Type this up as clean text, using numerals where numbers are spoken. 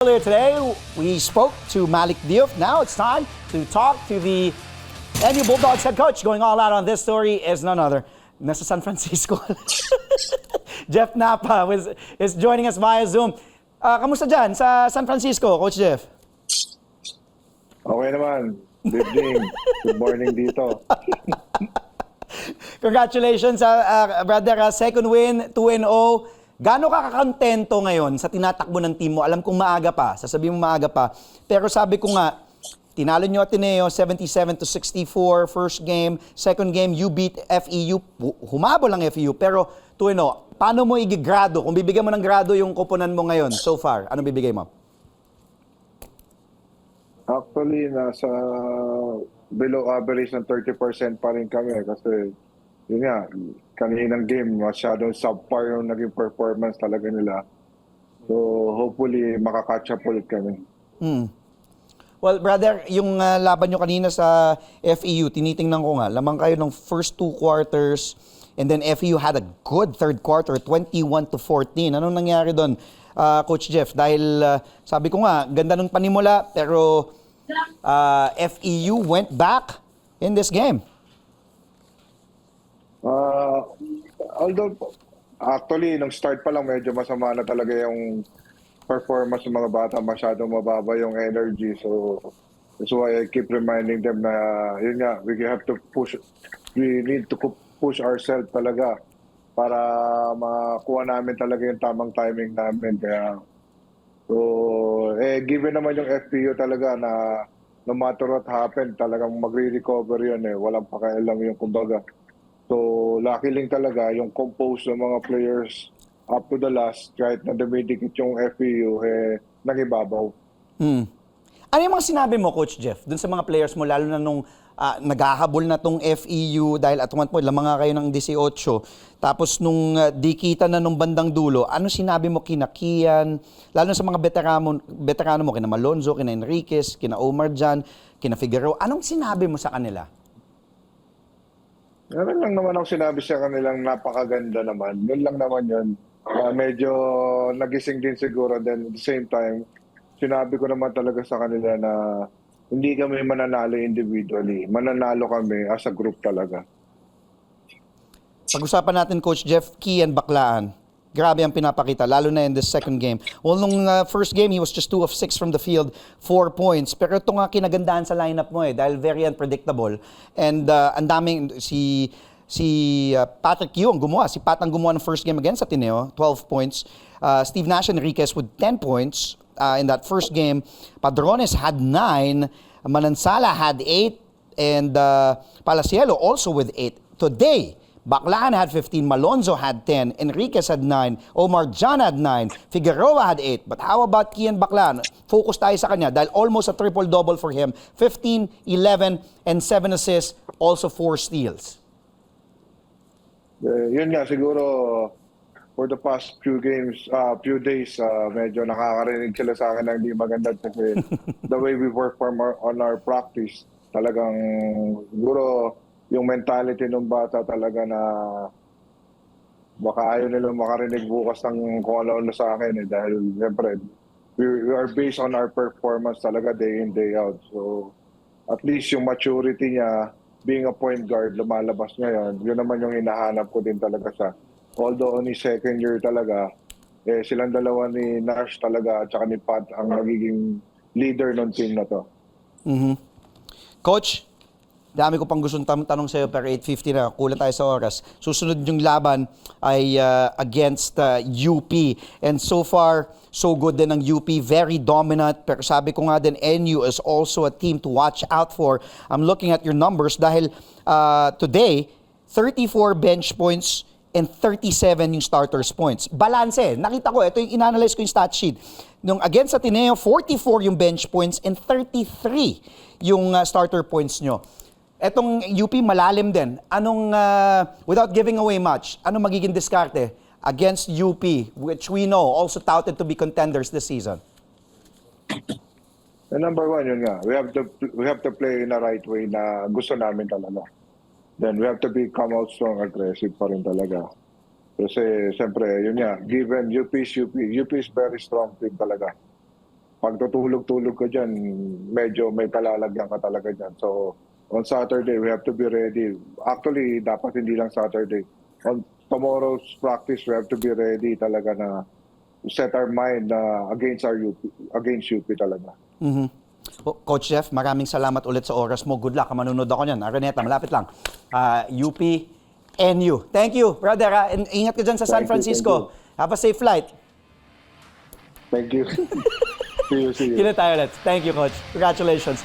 Earlier today, we spoke to Malik Diouf. Now it's time to talk to the NU Bulldogs head coach. Going all out on this story is none other. Nasa San Francisco. Jeff Napa is joining us via Zoom. Kamusta dyan sa San Francisco, Coach Jeff? Okay naman. Good evening. Good morning dito. Congratulations, brother. Second win, 2-0. Gaano ka kakontento ngayon sa tinatakbo ng team mo? Alam kong maaga pa, sasabihin mo maaga pa. Pero sabi ko nga, tinalo nyo Ateneo 77-64 first game. Second game, you beat FEU. Humabol ang FEU, pero 2-0. Paano mo igigrado? Kung bibigyan mo ng grado yung koponan mo ngayon so far, anong bibigay mo? Actually, nasa below average ng 30% pa rin kami kasi yun nga, kaninang game, masyadong subpar yung naging performance talaga nila. So, hopefully, makakatch up ulit kami. Well, brother, yung laban nyo kanina sa FEU, tinitingnan ko nga, lamang kayo ng first two quarters, and then FEU had a good third quarter, 21-14. Anong nangyari doon, Coach Jeff? Dahil sabi ko nga, ganda nung panimula, pero FEU went back in this game. Although, actually, nung start pa lang, medyo masama na talaga yung performance ng mga bata. Masyadong mababa yung energy. So, that's why I keep reminding them na, yun nga, we need to push ourselves talaga para makuha namin talaga yung tamang timing namin. Kaya, so, given naman yung FPU talaga na no matter what happened, talagang magre-recover yun Walang pakialam yung kumbaga. So, lucky lang talaga yung compose ng mga players up to the last, kahit na dumidikit yung FEU, nagibabaw. Ano yung mga sinabi mo, Coach Jeff, dun sa mga players mo, lalo na nung naghahabol na tong FEU, dahil at one point, lamang nga kayo ng 18, tapos nung dikita na nung bandang dulo, ano sinabi mo kina Kian, lalo na sa mga veterano mo, kina Malonzo, kina Enriquez, kina Omar Jan, kina Figueroa, anong sinabi mo sa kanila? Meron lang naman ako sinabi sa kanilang napakaganda naman. Yun lang naman yun. Medyo nagising din siguro. Then at the same time, sinabi ko naman talaga sa kanila na hindi kami mananalo individually. Mananalo kami as a group talaga. Pag-usapan natin, Coach Jeff, Kian Baclaan. Grabe ang pinapakita, lalo na in the second game. Well, nung first game, he was just 2 of 6 from the field, 4 points. Pero ito nga kinagandahan sa lineup mo dahil very unpredictable. And ang daming, si Patrick Yu ang gumawa. Si Pat ang gumawa ng first game against Ateneo, 12 points. Steve Nash Enriquez with 10 points in that first game. Padrones had 9. Manansala had 8. And Palacielo also with 8. Today, Baclaan had 15, Malonzo had 10, Enriquez had 9, Omar Jan had 9, Figueroa had 8. But how about Kian Baclaan? Focus tayo sa kanya dahil almost a triple-double for him. 15, 11, and 7 assists, also 4 steals. Yun nga, siguro for the past few days, medyo nakakarinig sila sa akin ng hindi maganda kasi the way we perform on our practice, talagang siguro yung mentality ng bata talaga na baka ayaw nilang makarinig bukas ng kung ano sa akin dahil siyempre we are based on our performance talaga day in, day out. So at least yung maturity niya, being a point guard, lumalabas ngayon, yun naman yung hinahanap ko din talaga sa although only second year talaga, silang dalawa ni Nash talaga at saka ni Pat ang magiging leader ng team na to. Coach, dami ko pang gustong tanong sa'yo pero 8:50 na, kulang tayo sa oras. Susunod yung laban ay against UP. And so far, so good din ang UP. Very dominant. Pero sabi ko nga din, NU is also a team to watch out for. I'm looking at your numbers dahil today, 34 bench points and 37 yung starters points. Balanse. Nakita ko, ito yung inanalyze ko yung stat sheet. Nung against Ateneo, 44 yung bench points and 33 yung starter points nyo. Etong UP malalim din. Anong, without giving away much, anong magiging diskarte against UP, which we know also touted to be contenders this season? And number one, yun nga, we have to play in a right way na gusto namin talaga. Then we have to come out strong, aggressive pa rin talaga. Kasi siyempre, yun nga, given UP is very strong team talaga. pagtutulog-tulog ko dyan, medyo may kalalagyan ka talaga dyan. So, on Saturday, we have to be ready. Actually, dapat hindi lang Saturday. On tomorrow's practice, we have to be ready talaga na set our mind na against UP talaga. Coach Jeff, maraming salamat ulit sa oras mo. Good luck. Manunod ako niyan. Araneta, malapit lang. UP, NU. Thank you, brother. Ingat ka dyan sa San Thank you, Francisco. Have a safe flight. Thank you. See you. Kita tayo ulit. Thank you, Coach. Congratulations.